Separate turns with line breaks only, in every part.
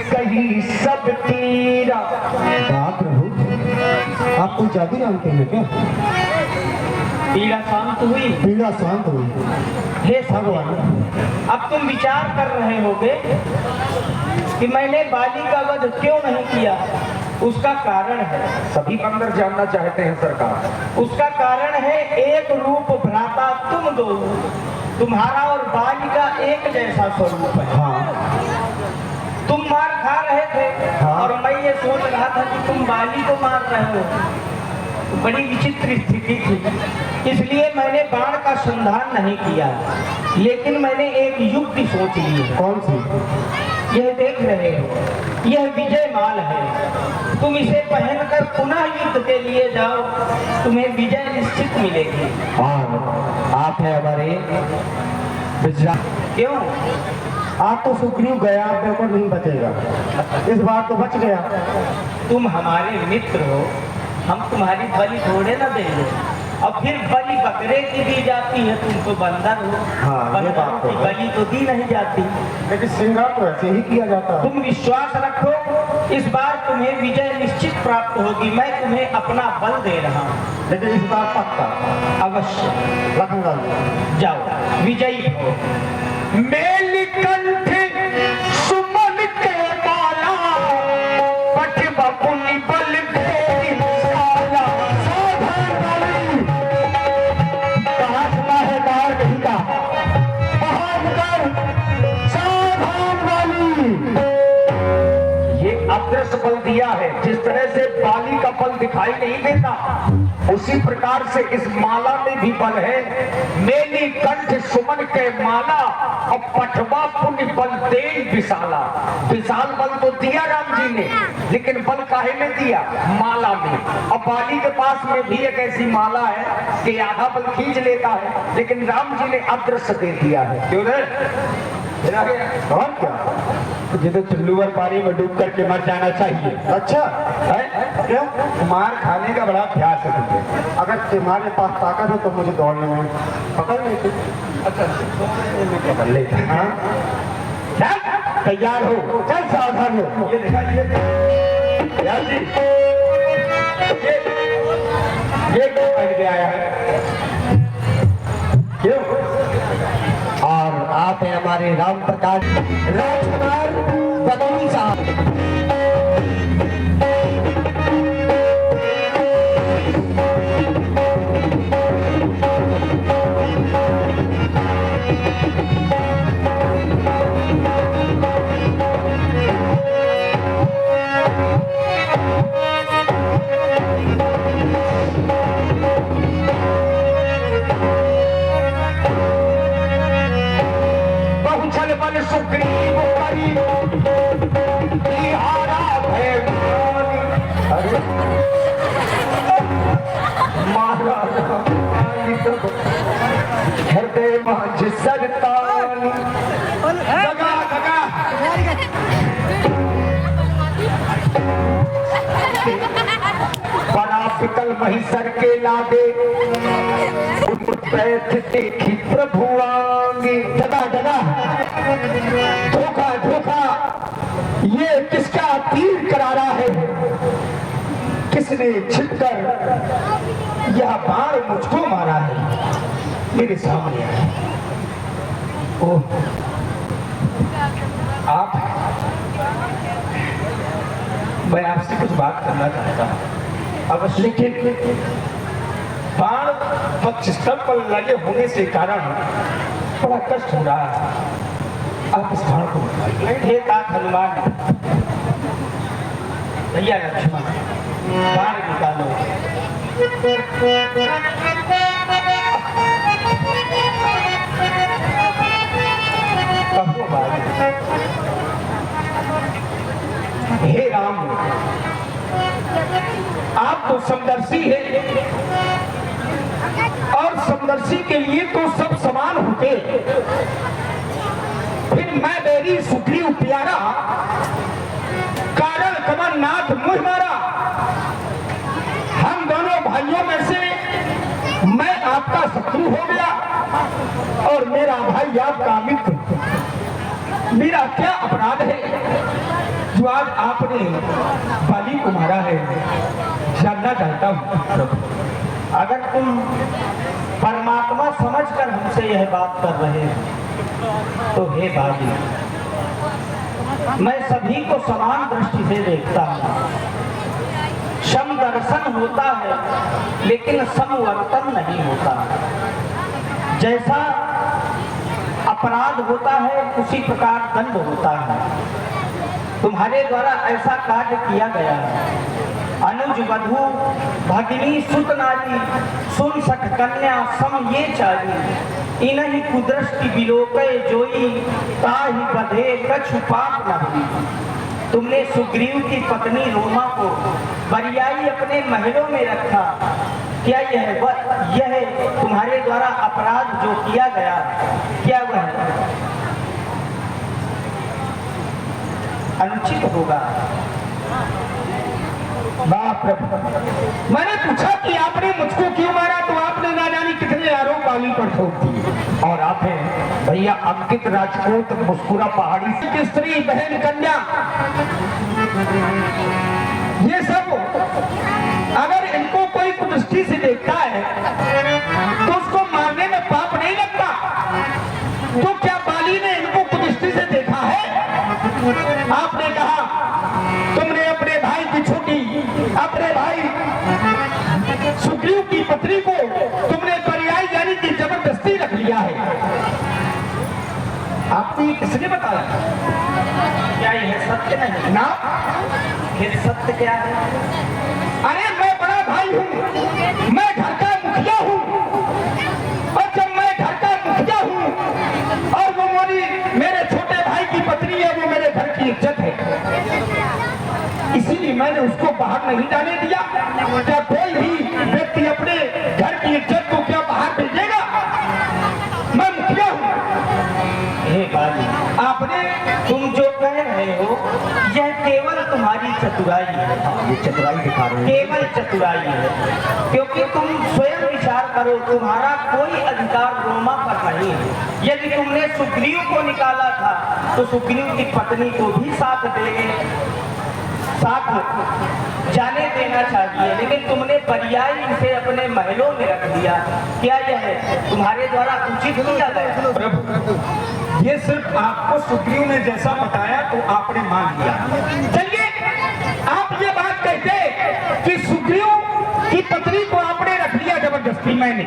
कही सब तीरा।
बाप प्रभु, आप कोई जादू जानते हैं क्या?
पीड़ा शांत हुई?
पीड़ा शांत हुई।
हे भगवान, अब तुम विचार कर रहे होगे कि मैंने बाली का वध क्यों नहीं किया। उसका कारण है,
सभी बंदर जानना चाहते हैं सरकार।
उसका कारण है एक रूप भ्राता तुम दो, तुम्हारा और बाली का एक जैसा स्वरूप है।
हाँ।
तुम मार खा रहे थे।
हाँ।
और मैं ये सोच रहा था कि तुम बाली को मार रहे हो। तो बड़ी विचित्र स्थिति थी, इसलिए मैंने बाण का संधान नहीं किया। लेकिन मैंने एक युक्ति सोच ली है।
कौन सी?
यह देख रहे हो, यह विजय माल है। तुम इसे पहनकर पुनः युद्ध के लिए जाओ, तुम्हें विजय निश्चित मिलेगी।
हाँ, आप है हमारे विजय।
क्यों?
आप तो सुग्रीव गया, बिल्कुल नहीं बचेगा। इस बार तो बच गया।
तुम हमारे मित्र हो, हम तुम्हारी बलि थोड़े ना देंगे। और फिर बलि बकरे की दी जाती है, तुम तो बंदर हो।
हाँ, ये
बंदरों
बात तो
की
है।
बलि तो दी नहीं जाती।
लेकिन श्रृंगार तो ऐसे ही किया जाता है।
तुम विश्वास रखो, इस बार तुम्हें विजय निश्चित प्राप्त होगी। मैं तुम्हें अपना बल दे रहा हूँ।
लेकिन इस बार पक्का
अवश्य।
लखनऊ
जाओ, विजयी हो। मेली कंठ सुमन के माला, पठ बपुनि बल भेद साला।
सावधान वाली। कहाँ सुना है बाहर कहीं का? बहादुर, सावधान वाली।
ये अदृश्य बल दिया है। जिस तरह से बाली का बल दिखाई नहीं देता, उसी प्रकार से इस माला में भी बल है। मेली कंठ सुमन के माला और पठवा पुण्य बल देन विशाला। विशाल बल तो दिया राम जी ने, लेकिन बल काहे में दिया? माला में। और बाली के पास में भी एक ऐसी माला है कि आधा बल खींच लेता है, लेकिन राम जी ने अदृश्य दे दिया है। क्यों रे?
और क्या?
तुझे तो चुल्लूवर पानी में डूब करके मर जाना चाहिए।
अच्छा
है?
क्यों?
मार खाने का बड़ा अभ्यास है तुझे।
अगर तुम्हारे पास ताकत है तो मुझे दौड़ने में पकड़ लेते।
पकड़ लेता।
हाँ,
चल, तैयार हो।
चल सावधान हो।
ये दिखाइए यार जी, ये क्यों पहन के आया है? क्यों?
और आप हैं हमारे राम प्रकाश राजकुमार बदौली साहब।
बहुछल बल सुग्रीव करी, बिहारा भय ज्ञानी। अरे महाराज हृदय माझ सरतानी। दगा दगा बड़ा फिकल महिसर के लागे, बैठ देखी प्रभु आगे।
जगा जगा, धोखा धोखा, ये किसका तीर करारा है? किसने छिपकर यह बाण मुझको मारा है? मेरे सामने है। ओह,
आप, मैं आपसे कुछ बात करना चाहता हूँ। अवश्य। लेकिन बाण पक्षस्थल पर लगे होने से कारण बड़ा कष्ट हो रहा है। आप इस बाण को उठाइए। हे तात हनुमान, भैया लक्ष्मण, बाण निकालो। कहो बाण। हे राम, आप तो समदर्शी हैं, और समदर्शी के लिए तो सब समान होते। फिर मैं मेरी सुग्रीव प्यारा, कारण कमलनाथ मुझ मारा। हम दोनों भाइयों में से मैं आपका शत्रु हो गया, और मेरा भाई आपका मित्र। मेरा क्या अपराध है? जो आज आपने बाली को मारा है, जानना चाहता हूँ प्रभु।
अगर तुम परमात्मा समझकर हमसे यह बात कर रहे हो तो हे बाली, मैं सभी को समान दृष्टि से देखता हूँ। सम दर्शन होता है लेकिन समवर्तन नहीं होता। जैसा अपराध होता है उसी प्रकार दंड होता है। तुम्हारे द्वारा ऐसा कार्य किया गया है। अनुज वधू भगिनी सुत नारी सुन सठ कन्या सम ये चारी, इन्हीं कुदृष्टि बिलोके जोई, ताहि बधे कछु पाप न हुई। तुमने सुग्रीव की पत्नी रोमा को बरियाई अपने महलों में रखा। क्या यह तुम्हारे द्वारा अपराध जो किया गया, क्या वह अनुचित होगा?
बाप प्रभु, मैंने पूछा कि आपने मुझको क्यों मारा, तो आपने ना जानी कितने आरोप बाली पर ठोक दिए।
और आप हैं भैया अंकित राजपूत मुस्कुरा पहाड़ी
की स्त्री बहन कन्या, ये सब अगर इनको कोई कुदृष्टि से देखता है तो उसको मारने में पाप नहीं लगता। तो क्या बाली ने इनको कुदृष्टि से देखा है? आपने कहा तुमने अपने भाई की छोटी, अपने भाई सुग्रीव की पत्नी को तुमने बरियाई यानी कि जबरदस्ती रख लिया है। आपको ये किसने बताया?
क्या यह सत्य नहीं?
ना,
फिर सत्य क्या है?
अरे मैं बड़ा भाई हूँ, मैं घर का मुखिया हूँ, और जब मैं घर का मुखिया हूँ और वो मेरे छोटे भाई की पत्नी है, वो मेरे घर की इज्जत है, इसीलिए मैंने उसको बाहर नहीं जाने दिया। क्या कोई भी व्यक्ति अपने घर की इज्जत को क्या बाहर भेजेगा? मैं मुखिया हूँ।
हे बाली,
आपने
तुम जो कह रहे हो यह केवल तुम्हारी चतुराई है।
ये चतुराई दिखा रहे हैं।
केवल चतुराई है, क्योंकि तुम स्वयं विचार करो, तुम्हारा कोई अधिकार रोमा पर नहीं है। यदि तुमने सुग्रीव को निकाला था तो सुग्रीव की पत्नी को भी साथ जाने देना चाहिए, लेकिन तुमने बरियाई से अपने महलों में रख दिया। क्या यह तुम्हारे द्वारा उचित किया गया?
प्रभु, ये सिर्फ आपको सुग्रीव ने जैसा बताया तो आपने मान लिया। चलिए, आप ये बात कहते कि सुग्रीव की पत्नी को आपने रख लिया जबरदस्ती, मैंने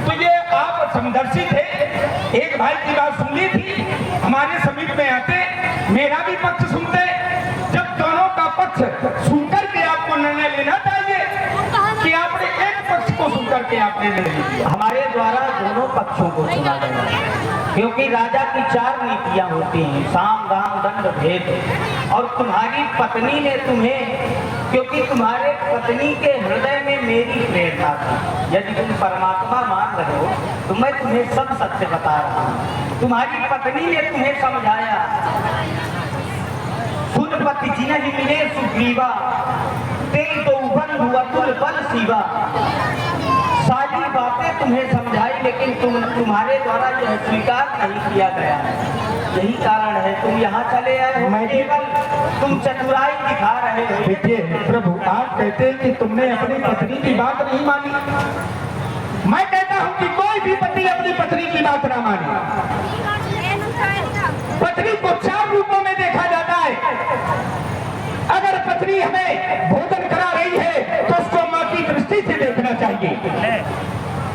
तो ये आप समदर्शी थे, एक भाई की बात सुन ली थी, हमारे समीप में आते, मेरा भी पक्ष सुनते। जब दोनों का पक्ष सुनकर के आपको निर्णय लेना चाहिए कि आपने एक पक्ष को सुनकर के आपने निर्णय लिया।
हमारे द्वारा दोनों पक्षों को सुना गया, क्योंकि राजा की 4 नीतियां होती हैं, साम दाम दंड भेद। और तुम्हारी पत्नी ने तुम्हें, क्योंकि तुम्हारे पत्नी के हृदय में मेरी प्रेरणा थी। यदि तुम परमात्मा मान रहे हो तो मैं तुम्हें सब सत्य बता रहा हूँ। तुम्हारी पत्नी ने तुम्हें समझाया, सुनपति जिन्हि मिले सुग्रीवा, तेल तो बंधु अतुल बल सीवा। सारी बातें तुम्हें समझाई, लेकिन तुम्हारे द्वारा यह स्वीकार नहीं किया गया। यही कारण है तुम यहाँ चले आए हो, केवल तुम चतुराई दिखा रहे हो।
देखिए प्रभु, आप कहते हैं कि तुमने अपनी पत्नी की बात नहीं मानी। मैं कहता हूँ कि कोई भी पति अपनी पत्नी की बात ना माने। पत्नी को 4 रूपों में देखा जाता है। अगर पत्नी हमें भोजन करा रही है तो उसको माँ की दृष्टि से देखना चाहिए।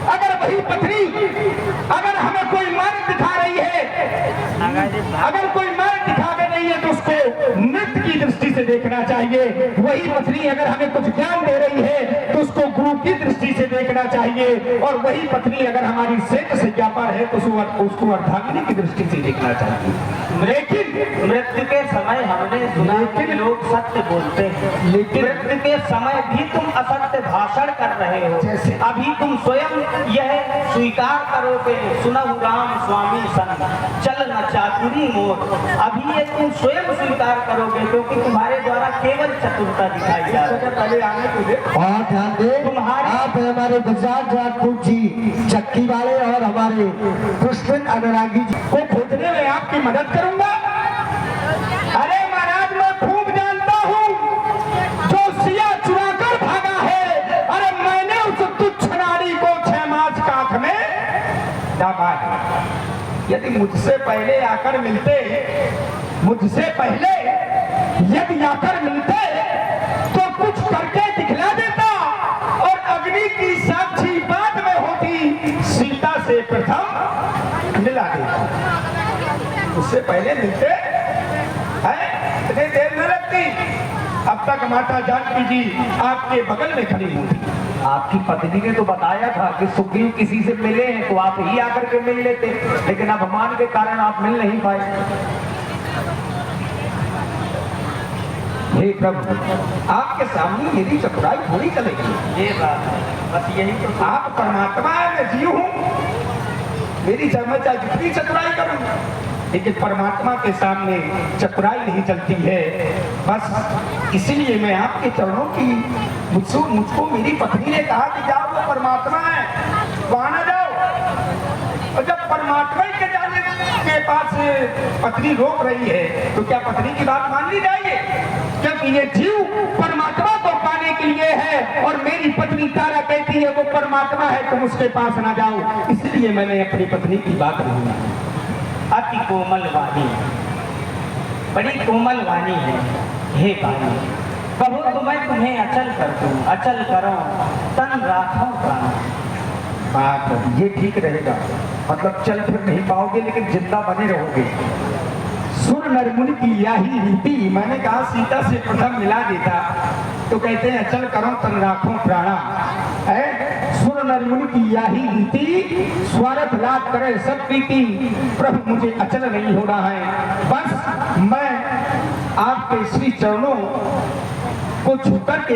अगर वही पत्नी अगर हमें कोई मार्ग दिखा रही है, अगर कोई मार्ग दिखा रही है तो उसको नृत्य की दृष्टि से देखना चाहिए। वही पत्नी अगर हमें कुछ ज्ञान दे रही है तो उसको गुरु की दृष्टि से देखना चाहिए। और वही पत्नी अगर हमारी सेठ से व्यापार है तो उसको अर्धांगिनी की दृष्टि से देखना चाहिए। लेकिन
मृत्यु के समय हमने सुना कि लोग सत्य बोलते हैं, लेकिन मृत्यु के समय भी तुम असत्य भाषण कर रहे हो। अभी तुम स्वयं यह स्वीकार करोगे, सुनहु राम स्वामी संग चल न चातुरी मोर। अभी ये तुम स्वयं स्वीकार करोगे, क्योंकि तुम्हारे द्वारा केवल चतुरता दिखाई जा रही है।
पहले आने तुझे
और ध्यान दे, आप हमारे गुजरात राजपूत जी चक्की वाले और हमारे पुष्पिन अनुरागी जी
को खोजने में आपकी मदद करूंगा। अरे महाराज, मैं खूब यदि मुझसे पहले आकर मिलते, मुझसे पहले यदि आकर मिलते तो कुछ करके दिखला देता और अग्नि की साक्षी बाद में होती, सीता से प्रथम मिला देता। उससे पहले मिलते हैं, इतनी देर न लगती। अब तक माता जानकी जी आपके बगल में खड़ी होती।
आपकी पत्नी ने तो बताया था कि सुग्रीव किसी से मिले हैं तो आप ही आकर के मिल लेते, लेकिन अपमान के कारण आप मिल नहीं पाए।
हे प्रभु, आपके सामने मेरी चतुराई थोड़ी चलेगी।
ये बात है, बस यही तो।
आप परमात्मा है, मैं जीव हूँ। मेरी मैं चाहे जितनी चतुराई करूँ, लेकिन परमात्मा के सामने चतुराई नहीं चलती है। बस इसीलिए मैं आपके चरणों की, मुझको मेरी पत्नी ने कहा कि जाओ, वो परमात्मा है, वहां ना जाओ। और जब परमात्मा के जाने के पास पत्नी रोक रही है तो क्या पत्नी की बात मान ली जाएगी? क्योंकि ये जीव परमात्मा को पाने के लिए है और मेरी पत्नी तारा कहती है वो परमात्मा है, तुम उसके पास ना जाओ। इसलिए मैंने अपनी पत्नी की बात नहीं मानी।
अति कोमल वाणी, बड़ी कोमल वाणी है। हे वाणी, कहो तो मैं तुम्हें अचल कर दूं, अचल करो तन राखो प्राण।
बात ये ठीक रहेगा, मतलब चल फिर नहीं पाओगे लेकिन जिंदा बने रहोगे।
सुर नर मुनि की यही रीति। मैंने कहा सीता से प्रथम मिला देता तो कहते हैं अचल करो तन राखो प्राणा है। सुर नर मुनि की यही रीति, स्वार्थ लाभ करे सब प्रीति। प्रभु मुझे अचल नहीं हो रहा है, बस मैं आपके श्री चरणों को छू करके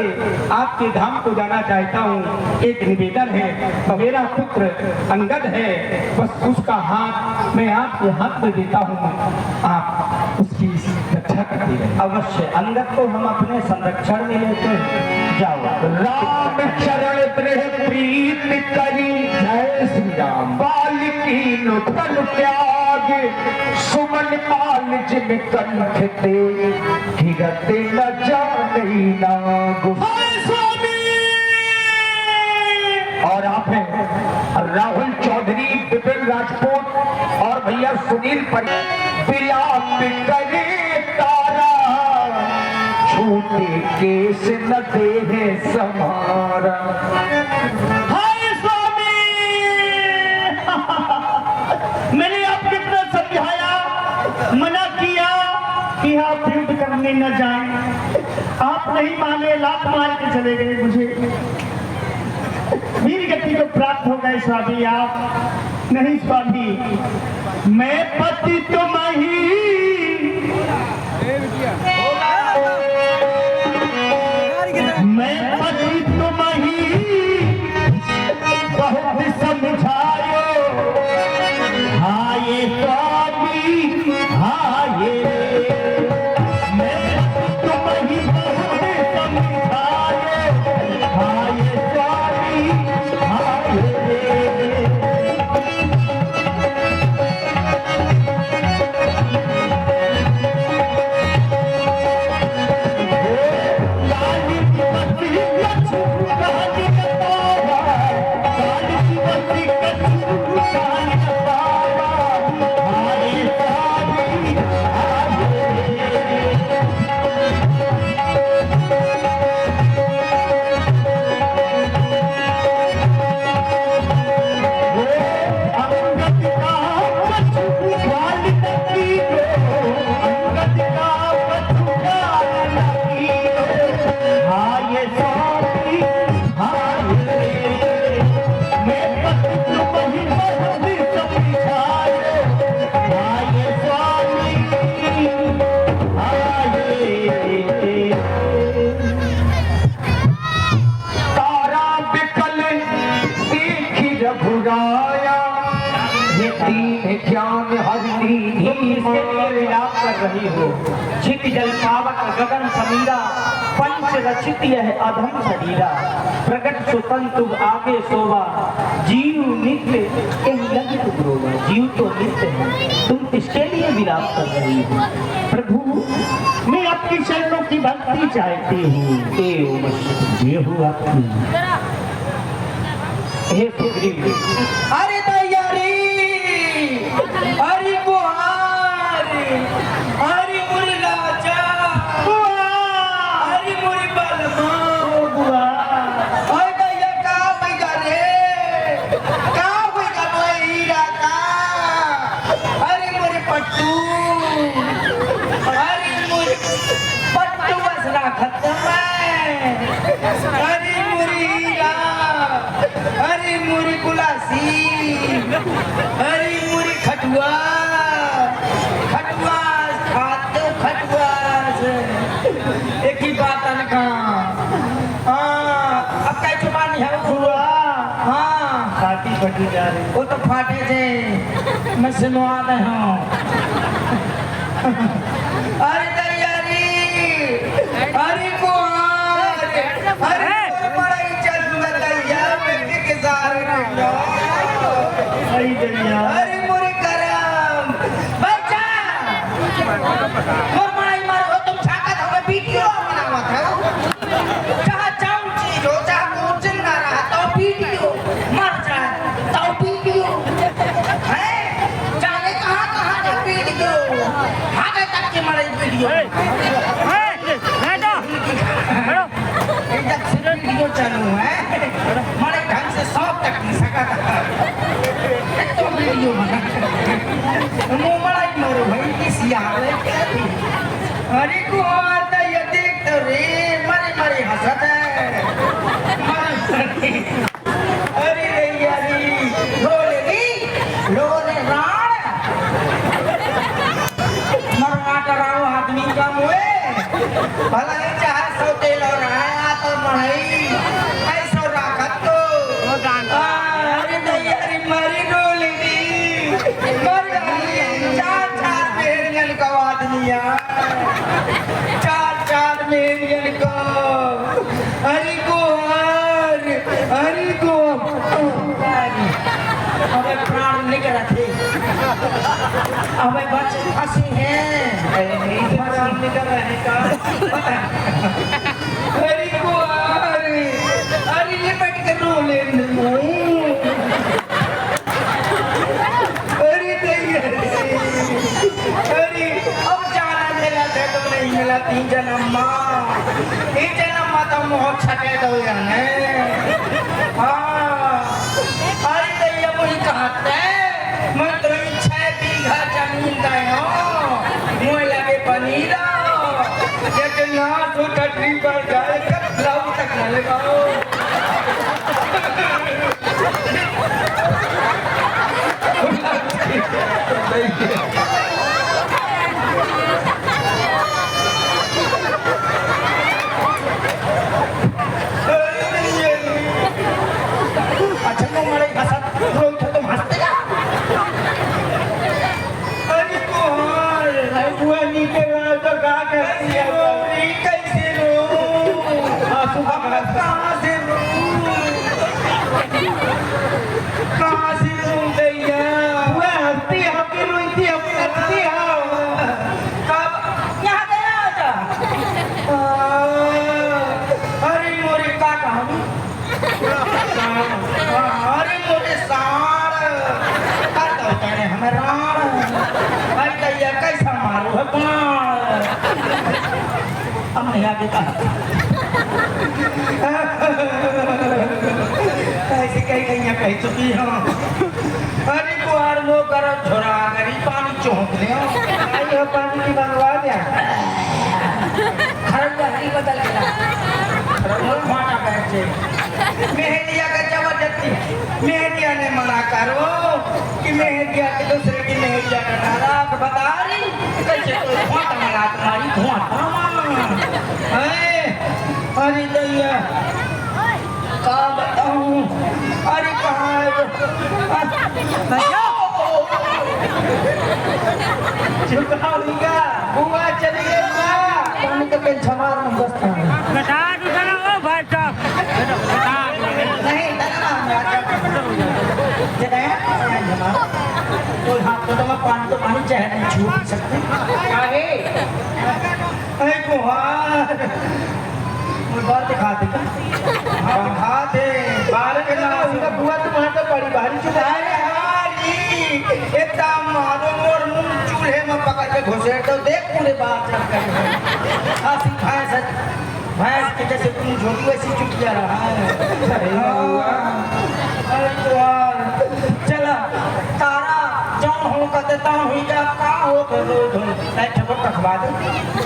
आपके धाम को जाना चाहता हूँ। एक निवेदन है, मेरा पुत्र अंगद है, बस उसका हाथ मैं आपके हाथ में देता हूँ, आप उसकी रक्षा करते रहे।
अवश्य, अंगद को हम अपने संरक्षण में लेते हैं। जाओ।
राम चरण दृढ़ प्रीत करी, जय श्री राम। बालिकी नुतन त्याग, सुमन पाल जिन कंठ ते, गिरते न जाने नागु। और आप हैं राहुल चौधरी, विपिन राजपूत और भैया सुनील पर विलाप करे तारा, छूटे केस न दे समारा।
हाय स्वामी, मैंने आपको कितना समझाया, मना किया कि आप युद्ध करने न जाएं, आप नहीं माने, लात मार के चले गए। मुझे वीर गति को प्राप्त हो गए स्वामी आप। नहीं स्वामी, मैं पति तुम ही, मैं पति तुम ही, बहुत समझायो। हाय स्वामी हाय, मैं तुम ही बहुत समझायो। हाय स्वामी हाय। रही हो। छित जल पावक गगन समीरा, पंच रचित यह अधम शरीरा। प्रकट सुतन तुम आगे शोभा, जीव नित्य कहीं लग तुम रोवा। जीव तो नित्य है, तुम किसके लिए विलाप कर रही हो? प्रभु मैं आपकी शरणों की भक्ति चाहती हूँ। ये हूँ आपकी। हे सुग्रीव,
अरे तैयारी, अरे
अरे पूरी खटुआ खटुआ खाते खटुआ से एक ही बात अनका हाँ अब कई चुपानी है हुआ हाँ
फाटी फटी जा रही
वो तो फाटे थे मैं सुनवा रहा हूँ अरे तैयारी अरे को अरे बड़ा इज्जत बताइए बेटे के सारे
सही दरिया
अरे मोरे करम बच्चा मोर बड़ाई मारो तुम छाका हमें वीडियो बनावा था जहाँ जाऊँ चीज हो जहाँ वो जिंदा रहा तो वीडियो मर जाए तो वीडियो है जाने कहाँ जा वीडियो आगे तक के मरे वीडियो इधर से वीडियो चालू है मरे ढंग से सौंप तक नहीं सका तो वीडियो बना मुंह बड़ा ही मारो भाई किस यार अरे को आता ये देख तो रे मरे मरे हंसत है अरे रे यारी रोले राण मरवा कराओ आदमी का मुए भला ही चाहे सोते लो रहा तो मरई ऐसा राखत तो अरे तैयारी मरी रोली मर गई चार मेरियन का आदमिया चार मेरियन को अरे को अबे प्राण निकल थे अबे बच्चे फंसे हैं अरे प्राण निकल रहे का अरे को अरे ये बैठ के रो ले अरे अब जाना मिला थे तो नहीं मिला तीन जन्म तो मोह छटे दो याने हाँ अरे तो ये मुझे कहते मैं तो 6 बीघा जमीन दायो मुझे लगे पनीरा लेकिन ना तो कटरी पर जाए कब लाऊ तक न लगाओ अच्छा तो हमारे हंसत रोक तुम हंसते क्या अरे को हार बुआ नीचे रहा तो क्या कर दिया कैसे रो आंसू का कहाँ से रो दैया बुआ हंसती आपकी रोती अपनी हंसती कब यहाँ गया था अरे मोरे का कहानी अरे मोरे साड़ कर दो तेरे हमें राण अरे दैया कैसा मारू है बाण हमने आगे कहा ऐसे कहीं कहीं कह चुकी हूँ अरे कुआर लो करो झोरा गरी पानी चौंक ले आइए पानी की मंगवा दिया खरंजा हरी बदल गया खरंजा फाटा बैठे मेहंदिया का जबरदस्ती मेहंदिया ने मना करो कि मेहंदिया के दूसरे की मेहंदिया का नाराज बता रही कैसे कोई फाटा लगा तुम्हारी धुआं अरे दैया का बताऊं अरे कहाँ चुका बुआ चली गई पानी का पेन छमार में बस तो हाथ तो मैं पानी चाहे नहीं छू नहीं सकते बाल दिखा दे दिखा दे बाल के ना उनका बुआ तुम्हारा तो बड़ी भारी चुका एकदम मारो मोर मुंह चूल्हे में पकड़ के घुसे तो देख पूरे बाल खांसी भैंस के जैसे तुम झोंकी वैसी चुटिया रहा है चला तारा जान हो कहते ता हुई जा का हो तो रोज हो खबर तकवा दे